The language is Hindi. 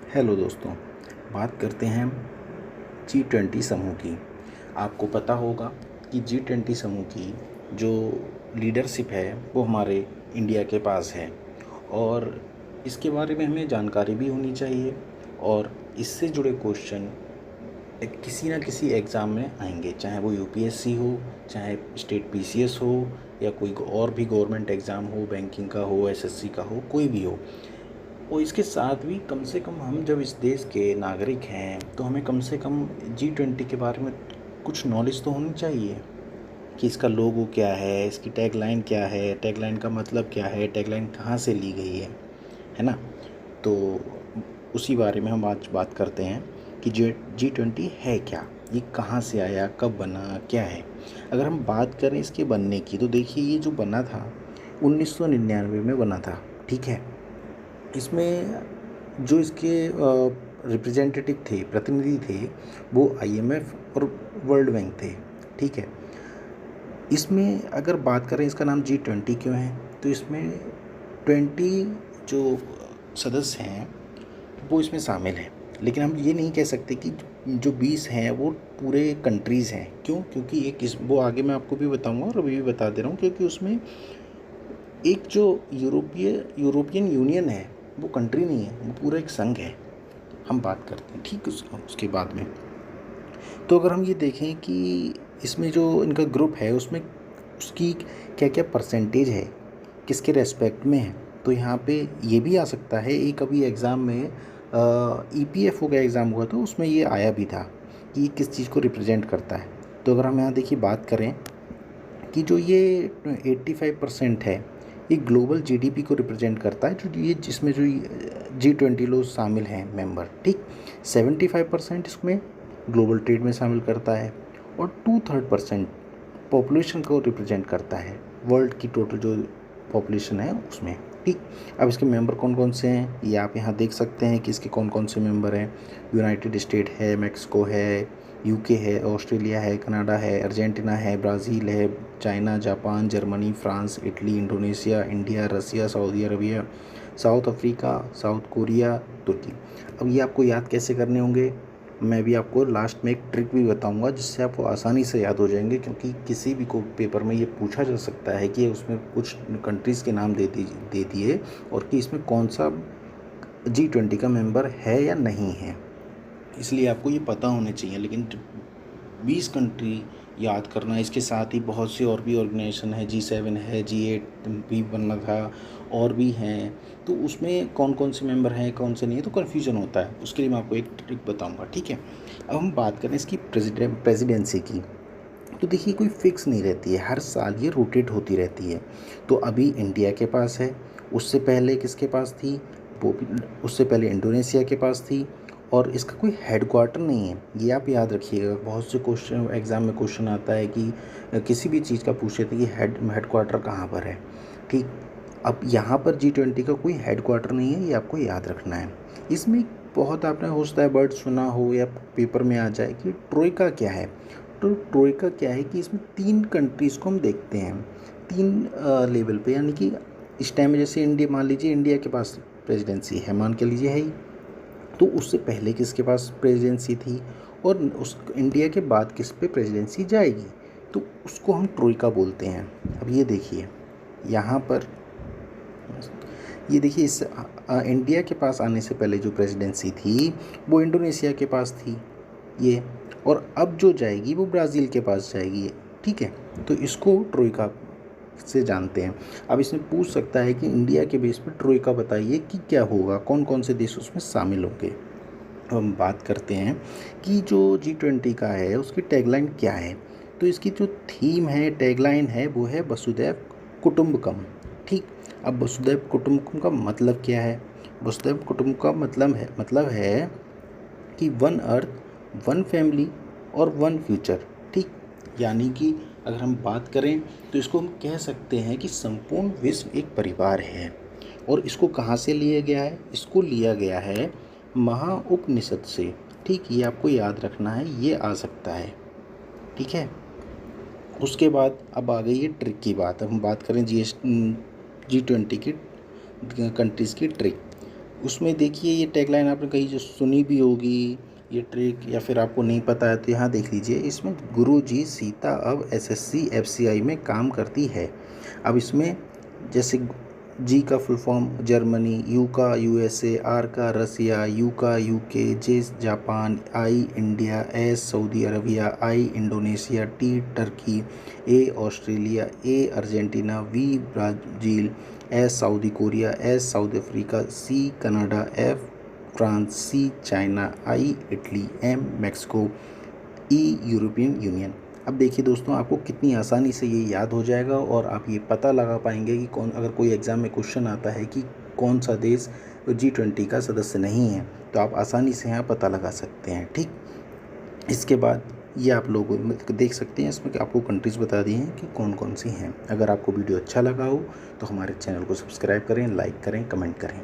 हेलो दोस्तों, बात करते हैं G20 समूह की। आपको पता होगा कि G20 समूह की जो लीडरशिप है वो हमारे इंडिया के पास है और इसके बारे में हमें जानकारी भी होनी चाहिए और इससे जुड़े क्वेश्चन किसी न किसी एग्ज़ाम में आएंगे, चाहे वो यूपीएससी हो, चाहे स्टेट पीसीएस हो या कोई और भी गवर्नमेंट एग्ज़ाम हो, बैंकिंग का हो, एसएससी का हो, कोई भी हो। और इसके साथ भी कम से कम हम जब इस देश के नागरिक हैं तो हमें कम से कम G20 के बारे में कुछ नॉलेज तो होनी चाहिए कि इसका लोगो क्या है, इसकी टैगलाइन क्या है, टैगलाइन का मतलब क्या है, टैगलाइन कहाँ से ली गई है ना। तो उसी बारे में हम आज बात करते हैं कि G20 है क्या, ये कहाँ से आया, कब बना, क्या है। अगर हम बात करें इसके बनने की तो देखिए, ये जो बना था 1999 में बना था, ठीक है। इसमें जो इसके रिप्रेजेंटेटिव थे, प्रतिनिधि थे, वो आईएमएफ और वर्ल्ड बैंक थे, ठीक है। इसमें अगर बात करें इसका नाम G20 क्यों है, तो इसमें 20 जो सदस्य हैं वो इसमें शामिल हैं, लेकिन हम ये नहीं कह सकते कि जो 20 हैं वो पूरे कंट्रीज़ हैं। क्यों? क्योंकि एक इस वो आगे मैं आपको भी बताऊंगा और अभी भी बता दे रहा हूँ, क्योंकि उसमें एक जो यूरोपियन यूनियन है वो कंट्री नहीं है, वो पूरा एक संघ है। हम बात करते हैं ठीक उसके बाद में। तो अगर हम ये देखें कि इसमें जो इनका ग्रुप है उसमें उसकी क्या क्या परसेंटेज है, किसके रेस्पेक्ट में है, तो यहाँ पे ये भी आ सकता है। एक अभी एग्ज़ाम में ईपीएफओ का एग्ज़ाम हुआ तो उसमें ये आया भी था कि ये किस चीज़ को रिप्रेजेंट करता है। तो अगर हम यहाँ देखिए बात करें कि जो ये 85% है, ये ग्लोबल जीडीपी को रिप्रेजेंट करता है, जो ये जिसमें जो G20 लोग शामिल हैं मेंबर, ठीक। 75% इसमें ग्लोबल ट्रेड में शामिल करता है और 2/3% पॉपुलेशन को रिप्रेजेंट करता है, वर्ल्ड की टोटल जो पॉपुलेशन है उसमें, ठीक। अब इसके मेंबर कौन कौन से हैं ये आप यहाँ देख सकते हैं कि इसके कौन कौन से मेंबर हैं। यूनाइटेड स्टेट है, मैक्सिको है, यूके है, ऑस्ट्रेलिया है, कनाडा है, अर्जेंटीना है, ब्राज़ील है, China, Japan, Germany, France, Italy, Indonesia, India, Russia, Saudi Arabia, South Africa, South Korea, तुर्की। अब ये आपको याद कैसे करने होंगे, मैं भी आपको लास्ट में एक ट्रिक भी बताऊंगा जिससे आपको आसानी से याद हो जाएंगे, क्योंकि किसी भी को पेपर में ये पूछा जा सकता है कि उसमें कुछ कंट्रीज़ के नाम दे दिए और कि इसमें कौन सा G20 का मेंबर है या नहीं है, इसलिए आपको ये पता होने चाहिए। लेकिन 20 कंट्री याद करना, इसके साथ ही बहुत सी और भी ऑर्गेनाइजेशन है, G7 है, G8 भी बनना था, और भी हैं, तो उसमें कौन कौन से मेंबर हैं कौन से नहीं है, तो कन्फ्यूजन होता है। उसके लिए मैं आपको एक ट्रिक बताऊंगा, ठीक है। अब हम बात करें इसकी प्रेसिडेंसी की, तो देखिए कोई फिक्स नहीं रहती है, हर साल ये रोटेट होती रहती है। तो अभी इंडिया के पास है, उससे पहले किसके पास थी, वो भी उससे पहले इंडोनेशिया के पास थी, और इसका कोई हेडक्वार्टर नहीं है, ये आप याद रखिएगा। बहुत से क्वेश्चन एग्ज़ाम में क्वेश्चन आता है कि किसी भी चीज़ का पूछ लेते हैं कि हेडक्वार्टर कहाँ पर है, ठीक। अब यहाँ पर G20 का कोई हेडक्वार्टर नहीं है, ये आपको याद रखना है। इसमें बहुत आपने हो सकता है वर्ड सुना हो या पेपर में आ जाए कि ट्रोइका क्या है। तो ट्रोइका क्या है कि इसमें 3 कंट्रीज़ को हम देखते हैं, 3 लेवल पे, यानी कि इस टाइम में जैसे इंडिया, मान लीजिए इंडिया के पास प्रेसिडेंसी है, मान के लीजिए है ही, तो उससे पहले किसके पास प्रेसिडेंसी थी और उस इंडिया के बाद किस पे प्रेसिडेंसी जाएगी, तो उसको हम ट्रोइका बोलते हैं। अब ये देखिए यहाँ पर, ये देखिए इस इंडिया के पास आने से पहले जो प्रेसिडेंसी थी वो इंडोनेशिया के पास थी ये, और अब जो जाएगी वो ब्राज़ील के पास जाएगी, ठीक है। तो इसको ट्रोइका से जानते हैं। अब इसमें पूछ सकता है कि इंडिया के बेस पर ट्रोइका बताइए कि क्या होगा, कौन कौन से देश उसमें शामिल होंगे। अब हम बात करते हैं कि जो G20 का है उसकी टैगलाइन क्या है। तो इसकी जो थीम है, टैगलाइन है, वो है वसुधैव कुटुंबकम, ठीक। अब वसुधैव कुटुंबकम का मतलब क्या है, वसुधैव कुटुंबकम का मतलब है कि वन अर्थ, वन फैमिली और वन फ्यूचर, ठीक। यानी कि अगर हम बात करें तो इसको हम कह सकते हैं कि संपूर्ण विश्व एक परिवार है। और इसको कहाँ से लिया गया है, इसको लिया गया है महाउपनिषद से, ठीक। ये आपको याद रखना है, ये आ सकता है, ठीक है। उसके बाद अब आ गई ये ट्रिक की बात। अब हम बात करें G20 की कंट्रीज़ की ट्रिक। उसमें देखिए ये टैगलाइन आपने कहीं जो सुनी भी होगी, ये ट्रिक, या फिर आपको नहीं पता है तो यहाँ देख लीजिए। इसमें गुरुजी सीता अब एसएससी एफसीआई में काम करती है। अब इसमें जैसे जी का फुल फॉर्म जर्मनी, यू का यूएसए, आर का रसिया, यू का UK, J Japan, I India, S Saudi Arabia, I Indonesia, T Turkey, A Australia, A Argentina, V Brazil, S Saudi Korea, S South Africa, C Canada, F France, C China, I Italy, M Mexico, E European Union. अब देखिए दोस्तों, आपको कितनी आसानी से ये याद हो जाएगा और आप ये पता लगा पाएंगे कि कौन, अगर कोई एग्ज़ाम में क्वेश्चन आता है कि कौन सा देश G20 का सदस्य नहीं है, तो आप आसानी से यहाँ पता लगा सकते हैं। ठीक, इसके बाद ये आप लोग देख सकते हैं, इसमें कि आपको कंट्रीज़ बता दी हैं कि कौन कौन सी हैं। अगर आपको वीडियो अच्छा लगा हो तो हमारे चैनल को सब्सक्राइब करें, लाइक करें, कमेंट करें।